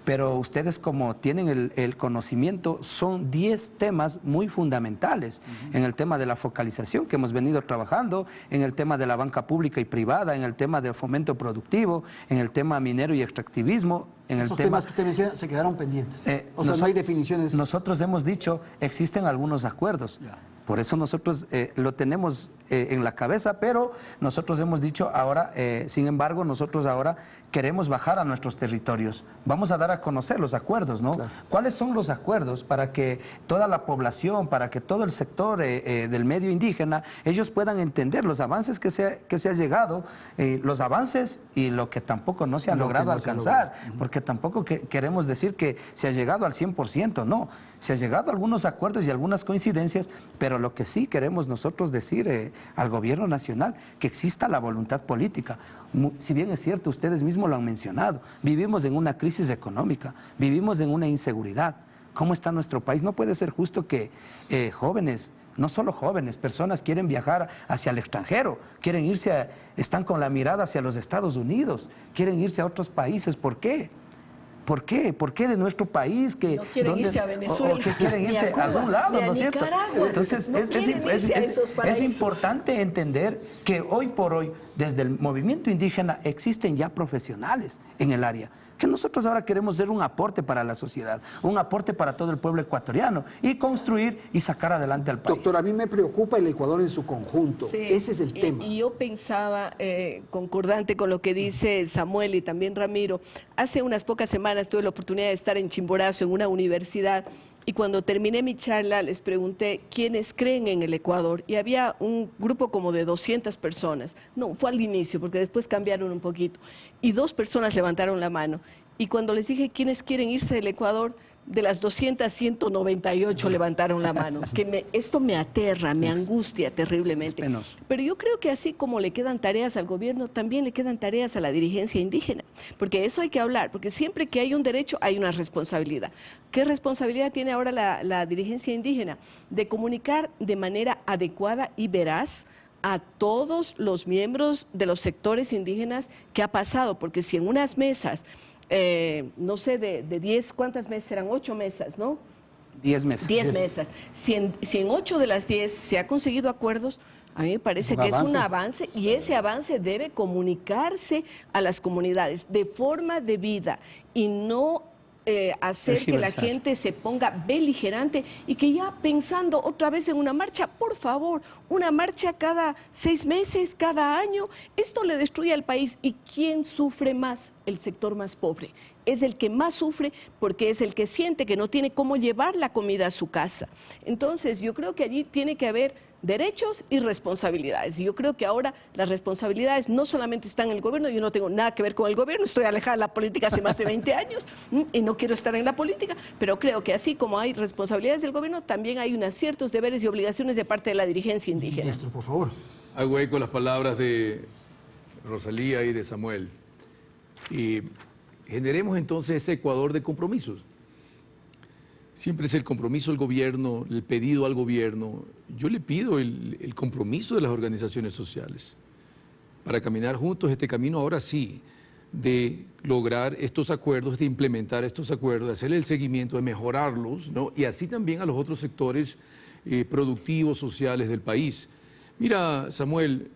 pero ustedes, como tienen el conocimiento, son 10 temas muy fundamentales en el tema de la focalización que hemos venido trabajando, en el tema de la banca pública y privada, en el tema de fomento productivo, en el tema minero y extractivismo. Esos temas que usted menciona se quedaron pendientes. No hay definiciones. Nosotros hemos dicho, existen algunos acuerdos. Ya. Por eso nosotros lo tenemos en la cabeza, pero nosotros hemos dicho ahora, sin embargo, nosotros ahora queremos bajar a nuestros territorios. Vamos a dar a conocer los acuerdos, ¿no? Claro. ¿Cuáles son los acuerdos para que toda la población, para que todo el sector del medio indígena, ellos puedan entender los avances que se ha llegado, los avances y lo que tampoco no se ha logrado alcanzar? Porque tampoco queremos decir que se ha llegado al 100%, no. Se ha llegado a algunos acuerdos y algunas coincidencias, pero lo que sí queremos nosotros decir al gobierno nacional, que exista la voluntad política. Si bien es cierto, ustedes mismos lo han mencionado, vivimos en una crisis económica, vivimos en una inseguridad. ¿Cómo está nuestro país? No puede ser justo que jóvenes, no solo jóvenes, personas quieren viajar hacia el extranjero, quieren irse, están con la mirada hacia los Estados Unidos, quieren irse a otros países. ¿Por qué? ¿Por qué? ¿Por qué de nuestro país? No quieren irse a Venezuela, o que quieren irse a algún lado, ¿no es cierto? Entonces, es importante entender que hoy por hoy, desde el movimiento indígena, existen ya profesionales en el área, que nosotros ahora queremos ser un aporte para la sociedad, un aporte para todo el pueblo ecuatoriano y construir y sacar adelante al país. Doctor, a mí me preocupa el Ecuador en su conjunto. Sí, ese es el tema. Y yo pensaba, concordante con lo que dice Samuel y también Ramiro, hace unas pocas semanas tuve la oportunidad de estar en Chimborazo, en una universidad, y cuando terminé mi charla les pregunté quiénes creen en el Ecuador, y había un grupo como de 200 personas. No, fue al inicio, porque después cambiaron un poquito, y 2 personas levantaron la mano. Y cuando les dije quiénes quieren irse del Ecuador, de las 200, 198 levantaron la mano. Esto me aterra, me angustia terriblemente. Pero yo creo que así como le quedan tareas al gobierno, también le quedan tareas a la dirigencia indígena. Porque eso hay que hablar, porque siempre que hay un derecho hay una responsabilidad. ¿Qué responsabilidad tiene ahora la dirigencia indígena? De comunicar de manera adecuada y veraz a todos los miembros de los sectores indígenas qué ha pasado. Porque si en unas mesas... no sé, de 10, ¿cuántas mesas eran? 8 mesas, ¿no? 10 mesas. 10 mesas. Si en 8 de las 10 se ha conseguido acuerdos, a mí me parece que es un avance y ese avance debe comunicarse a las comunidades de forma debida y no hacer que la gente se ponga beligerante y que ya pensando otra vez en una marcha, por favor, una marcha cada 6 meses, cada año, esto le destruye al país. ¿Y quién sufre más? El sector más pobre. Es el que más sufre porque es el que siente que no tiene cómo llevar la comida a su casa. Entonces, yo creo que allí tiene que haber derechos y responsabilidades. Y yo creo que ahora las responsabilidades no solamente están en el gobierno, yo no tengo nada que ver con el gobierno, estoy alejada de la política hace más de 20 años y no quiero estar en la política, pero creo que así como hay responsabilidades del gobierno, también hay unos ciertos deberes y obligaciones de parte de la dirigencia indígena. Maestro, por favor. Hago eco las palabras de Rosalía y de Samuel. Y generemos entonces ese Ecuador de compromisos. Siempre es el compromiso del gobierno, el pedido al gobierno. Yo le pido el compromiso de las organizaciones sociales para caminar juntos este camino, ahora sí, de lograr estos acuerdos, de implementar estos acuerdos, de hacerle el seguimiento, de mejorarlos, ¿no? Y así también a los otros sectores productivos, sociales del país. Mira, Samuel,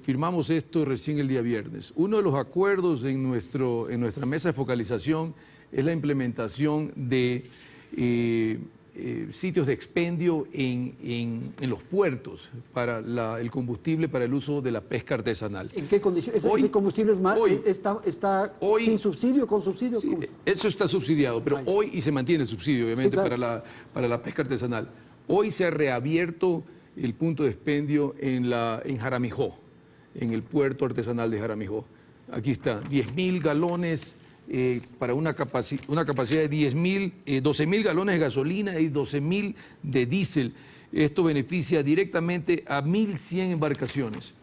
firmamos esto recién el día viernes. Uno de los acuerdos en nuestra mesa de focalización es la implementación de sitios de expendio en los puertos para el combustible para el uso de la pesca artesanal. ¿En qué condiciones? ¿Ese combustible está sin subsidio, con subsidio? Sí, eso está subsidiado, pero hoy, y se mantiene el subsidio obviamente, sí, claro, para la pesca artesanal. Hoy se ha reabierto el punto de expendio en Jaramijó, en el puerto artesanal de Jaramijó. Aquí está, 10.000 galones para una capacidad de 12.000 galones de gasolina y 12.000 de diésel. Esto beneficia directamente a 1.100 embarcaciones.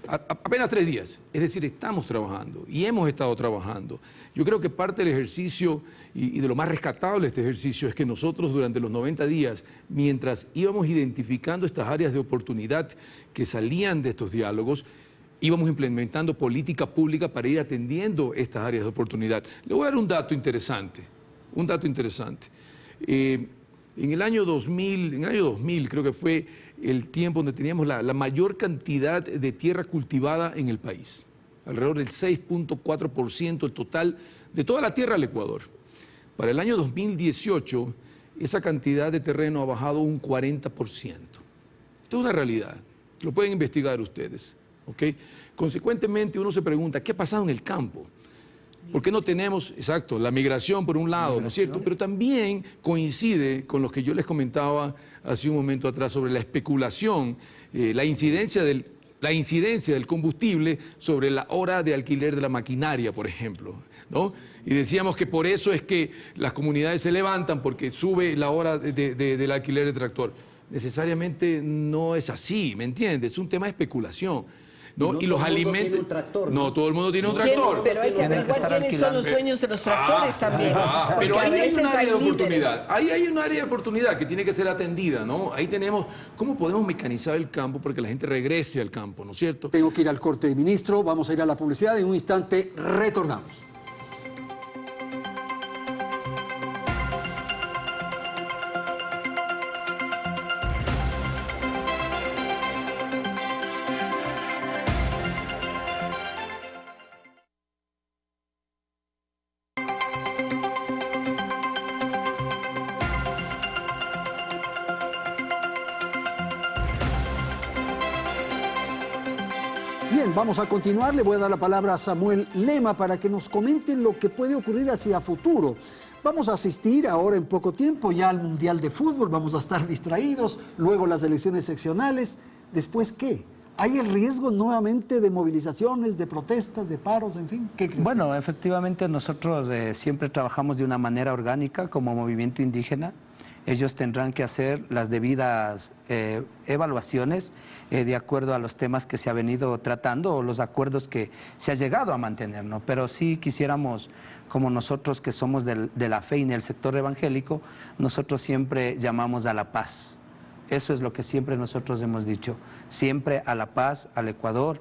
Apenas 3 días. Es decir, estamos trabajando y hemos estado trabajando. Yo creo que parte del ejercicio y de lo más rescatable de este ejercicio es que nosotros durante los 90 días, mientras íbamos identificando estas áreas de oportunidad que salían de estos diálogos, íbamos implementando política pública para ir atendiendo estas áreas de oportunidad. Le voy a dar un dato interesante. En el año 2000 creo que fue el tiempo donde teníamos la mayor cantidad de tierra cultivada en el país. Alrededor del 6.4% el total de toda la tierra del Ecuador. Para el año 2018, esa cantidad de terreno ha bajado un 40%. Esto es una realidad. Lo pueden investigar ustedes. ¿Okay? Consecuentemente uno se pregunta, ¿qué ha pasado en el campo? ¿Por qué no tenemos, exacto, la migración por un lado, ¿no es cierto? Pero también coincide con lo que yo les comentaba hace un momento atrás sobre la especulación, la incidencia del combustible sobre la hora de alquiler de la maquinaria, por ejemplo, ¿no? Y decíamos que por eso es que las comunidades se levantan, porque sube la hora del alquiler de tractor. Necesariamente no es así, ¿me entiendes? Es un tema de especulación. ¿No? Y los alimentos. No todo el mundo tiene un tractor. Pero hay que averiguar quiénes son los dueños de los tractores también. Pero ahí hay un área de oportunidad. Ahí hay un área de oportunidad que tiene que ser atendida, ¿no? Ahí tenemos cómo podemos mecanizar el campo para que la gente regrese al campo, ¿no es cierto? Tengo que ir al corte de ministro, vamos a ir a la publicidad, en un instante retornamos. Bien, vamos a continuar. Le voy a dar la palabra a Samuel Lema para que nos comente lo que puede ocurrir hacia futuro. Vamos a asistir ahora en poco tiempo ya al Mundial de Fútbol, vamos a estar distraídos, luego las elecciones seccionales. ¿Después qué? ¿Hay el riesgo nuevamente de movilizaciones, de protestas, de paros, en fin? ¿Qué crees? Bueno, efectivamente nosotros siempre trabajamos de una manera orgánica como movimiento indígena. Ellos tendrán que hacer las debidas evaluaciones de acuerdo a los temas que se ha venido tratando o los acuerdos que se ha llegado a mantener, ¿no? Pero sí quisiéramos, como nosotros que somos de la fe y en el sector evangélico, nosotros siempre llamamos a la paz. Eso es lo que siempre nosotros hemos dicho, siempre a la paz, al Ecuador.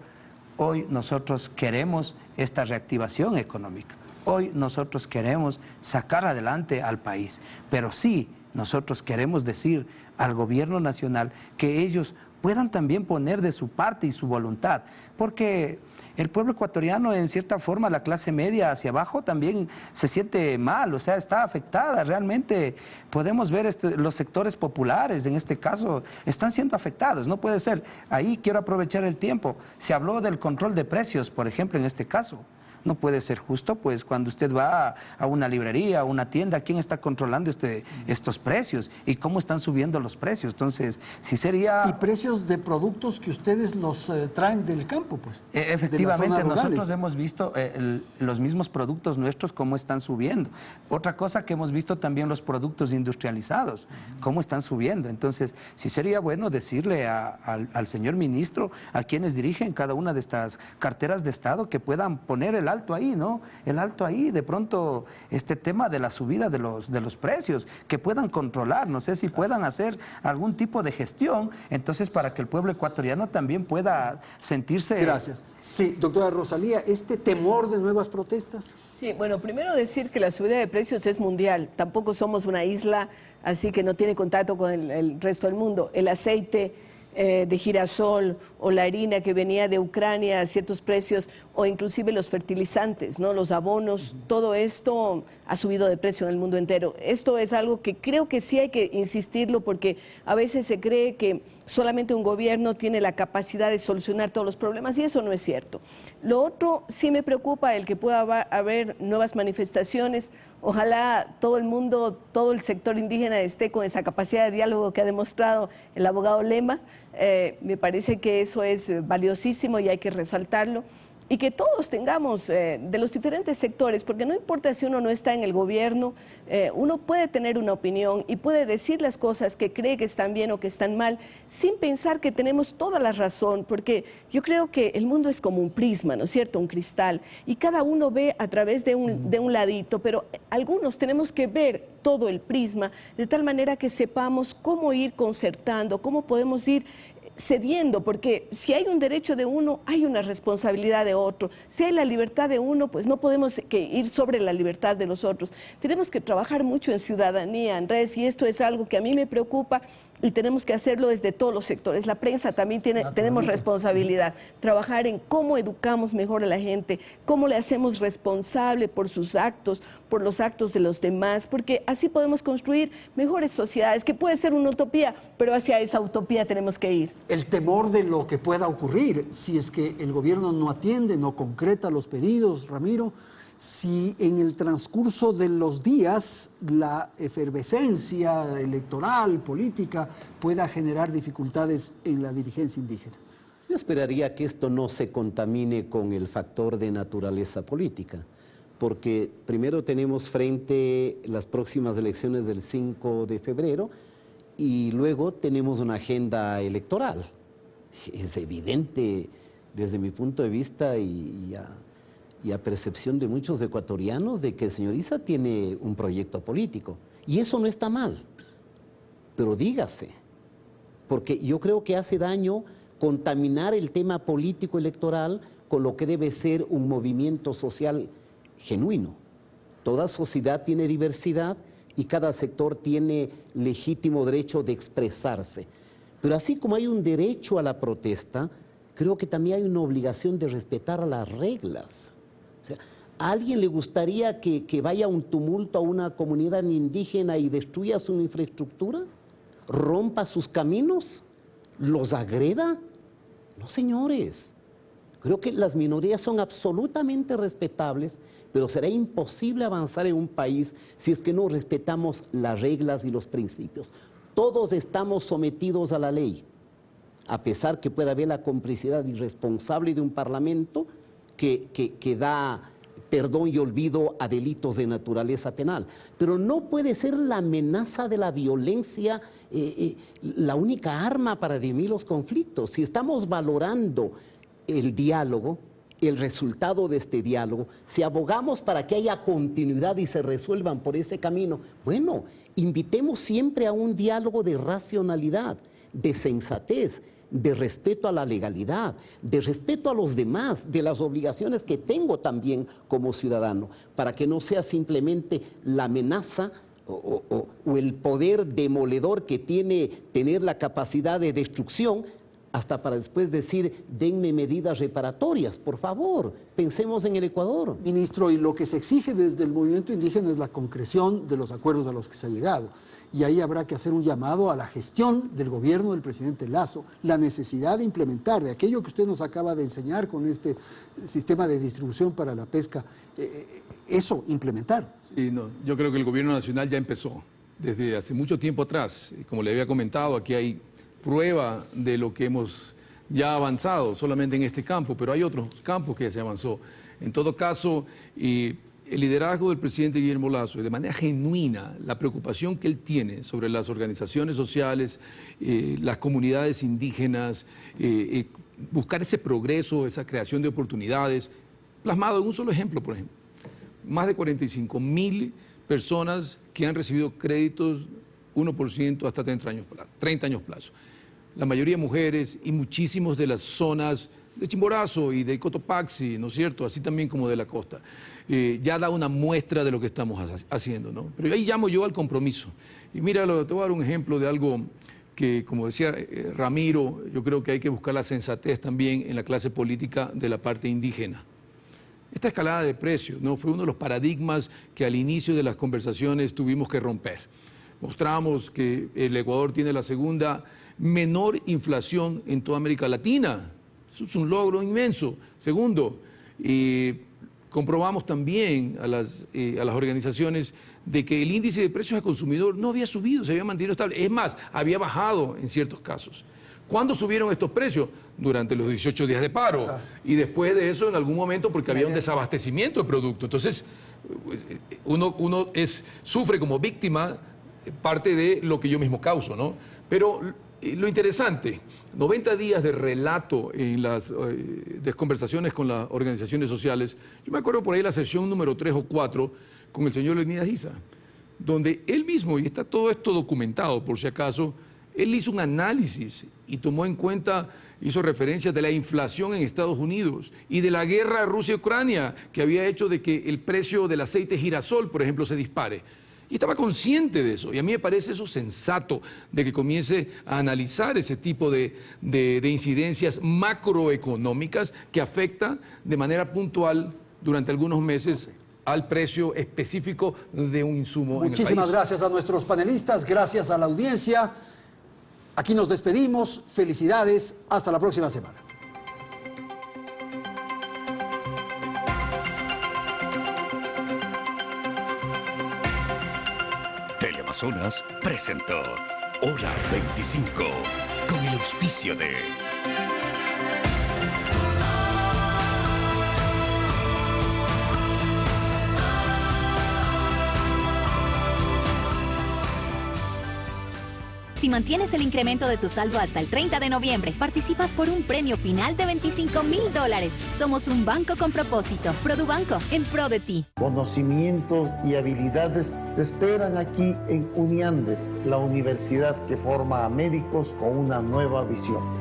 Hoy nosotros queremos esta reactivación económica. Hoy nosotros queremos sacar adelante al país, pero sí nosotros queremos decir al gobierno nacional que ellos puedan también poner de su parte y su voluntad, porque el pueblo ecuatoriano, en cierta forma, la clase media hacia abajo también se siente mal, o sea, está afectada. Realmente podemos ver los sectores populares, en este caso, están siendo afectados. No puede ser. Ahí quiero aprovechar el tiempo. Se habló del control de precios, por ejemplo, en este caso. No puede ser justo, pues cuando usted va a una librería, a una tienda, ¿quién está controlando estos precios? ¿Y cómo están subiendo los precios? Entonces, si sería... Y precios de productos que ustedes los traen del campo, pues. Efectivamente, nosotros hemos visto los mismos productos nuestros, cómo están subiendo. Otra cosa que hemos visto también los productos industrializados, cómo están subiendo. Entonces, sí sería bueno decirle al señor ministro, a quienes dirigen cada una de estas carteras de Estado, que puedan poner el alto ahí, ¿no? El alto ahí, de pronto, este tema de la subida de los precios, que puedan controlar, no sé si puedan hacer algún tipo de gestión, entonces para que el pueblo ecuatoriano también pueda sentirse... Gracias. Sí, doctora Rosalía, ¿este temor de nuevas protestas? Sí, bueno, primero decir que la subida de precios es mundial, tampoco somos una isla, así que no tiene contacto con el resto del mundo. El aceite de girasol o la harina que venía de Ucrania a ciertos precios, o inclusive los fertilizantes, ¿no? Los abonos, todo esto ha subido de precio en el mundo entero. Esto es algo que creo que sí hay que insistirlo, porque a veces se cree que solamente un gobierno tiene la capacidad de solucionar todos los problemas, y eso no es cierto. Lo otro, sí me preocupa el que pueda haber nuevas manifestaciones. Ojalá todo el mundo, todo el sector indígena esté con esa capacidad de diálogo que ha demostrado el abogado Lema. Me parece que eso es valiosísimo y hay que resaltarlo. Y que todos tengamos de los diferentes sectores, porque no importa si uno no está en el gobierno, uno puede tener una opinión y puede decir las cosas que cree que están bien o que están mal, sin pensar que tenemos toda la razón, porque yo creo que el mundo es como un prisma, ¿no es cierto?, un cristal, y cada uno ve a través de un ladito, pero algunos tenemos que ver todo el prisma, de tal manera que sepamos cómo ir concertando, cómo podemos ir cediendo, porque si hay un derecho de uno, hay una responsabilidad de otro. Si hay la libertad de uno, pues no podemos ir sobre la libertad de los otros. Tenemos que trabajar mucho en ciudadanía, Andrés, y esto es algo que a mí me preocupa, y tenemos que hacerlo desde todos los sectores. La prensa también tenemos responsabilidad, trabajar en cómo educamos mejor a la gente, cómo le hacemos responsable por sus actos, por los actos de los demás, porque así podemos construir mejores sociedades, que puede ser una utopía, pero hacia esa utopía tenemos que ir. El temor de lo que pueda ocurrir si es que el gobierno no atiende, no concreta los pedidos, Ramiro, si en el transcurso de los días la efervescencia electoral, política, pueda generar dificultades en la dirigencia indígena. Yo esperaría que esto no se contamine con el factor de naturaleza política, porque primero tenemos frente las próximas elecciones del 5 de febrero y luego tenemos una agenda electoral. Es evidente desde mi punto de vista y a percepción de muchos ecuatorianos de que el señor Issa tiene un proyecto político. Y eso no está mal, pero dígase, porque yo creo que hace daño contaminar el tema político electoral con lo que debe ser un movimiento social genuino. Toda sociedad tiene diversidad y cada sector tiene legítimo derecho de expresarse. Pero así como hay un derecho a la protesta, creo que también hay una obligación de respetar las reglas. O sea, ¿a alguien le gustaría que vaya un tumulto a una comunidad indígena y destruya su infraestructura? ¿Rompa sus caminos? ¿Los agreda? No, señores. Creo que las minorías son absolutamente respetables, pero será imposible avanzar en un país si es que no respetamos las reglas y los principios. Todos estamos sometidos a la ley. a pesar que pueda haber la complicidad irresponsable de un parlamento que da perdón y olvido a delitos de naturaleza penal. Pero no puede ser la amenaza de la violencia la única arma para dirimir los conflictos. Si estamos valorando el diálogo, el resultado de este diálogo, si abogamos para que haya continuidad y se resuelvan por ese camino, bueno, invitemos siempre a un diálogo de racionalidad, de sensatez, de respeto a la legalidad, de respeto a los demás, de las obligaciones que tengo también como ciudadano, para que no sea simplemente la amenaza o el poder demoledor que tiene tener la capacidad de destrucción, hasta para después decir, denme medidas reparatorias, por favor, pensemos en el Ecuador. Ministro, y lo que se exige desde el movimiento indígena es la concreción de los acuerdos a los que se ha llegado. Y ahí habrá que hacer un llamado a la gestión del gobierno del presidente Lasso, la necesidad de implementar de aquello que usted nos acaba de enseñar con este sistema de distribución para la pesca, eso, implementar. Sí, no, yo creo que el gobierno nacional ya empezó desde hace mucho tiempo atrás. Como le había comentado, aquí hay prueba de lo que hemos ya avanzado solamente en este campo, pero hay otros campos que ya se avanzó. En todo caso, el liderazgo del presidente Guillermo Lasso, de manera genuina, la preocupación que él tiene sobre las organizaciones sociales, las comunidades indígenas, buscar ese progreso, esa creación de oportunidades, plasmado en un solo ejemplo, por ejemplo. Más de 45.000 personas que han recibido créditos 1% hasta 30 años plazo. La mayoría mujeres y muchísimos de las zonas de Chimborazo y de Cotopaxi, ¿no es cierto? Así también como de la costa. Ya da una muestra de lo que estamos haciendo, ¿no? Pero ahí llamo yo al compromiso. Y mira, te voy a dar un ejemplo de algo que, como decía Ramiro, yo creo que hay que buscar la sensatez también en la clase política de la parte indígena. Esta escalada de precios, ¿no? Fue uno de los paradigmas que al inicio de las conversaciones tuvimos que romper. Mostramos que el Ecuador tiene la segunda menor inflación en toda América Latina. Eso es un logro inmenso. Segundo, comprobamos también a las organizaciones de que el índice de precios al consumidor no había subido, se había mantenido estable. Es más, había bajado en ciertos casos. ¿Cuándo subieron estos precios? Durante los 18 días de paro. Claro. Y después de eso, en algún momento, porque había un desabastecimiento de producto. Entonces, uno sufre como víctima parte de lo que yo mismo causo, ¿no? Pero lo interesante, 90 días de relato en las conversaciones con las organizaciones sociales. Yo me acuerdo por ahí la sesión número 3 o 4 con el señor Leonidas Issa, donde él mismo, y está todo esto documentado por si acaso, él hizo un análisis y tomó en cuenta, hizo referencias de la inflación en Estados Unidos y de la guerra Rusia-Ucrania, que había hecho de que el precio del aceite girasol, por ejemplo, se dispare. Y estaba consciente de eso. Y a mí me parece eso sensato, de que comience a analizar ese tipo de incidencias macroeconómicas que afectan de manera puntual durante algunos meses al precio específico de un insumo en el país. Muchísimas gracias a nuestros panelistas, gracias a la audiencia. Aquí nos despedimos. Felicidades. Hasta la próxima semana. Teleamazonas presentó Hora 25 con el auspicio de Si mantienes el incremento de tu saldo hasta el 30 de noviembre, participas por un premio final de $25,000. Somos un banco con propósito. Produbanco, en pro de ti. Conocimientos y habilidades te esperan aquí en Uniandes, la universidad que forma a médicos con una nueva visión.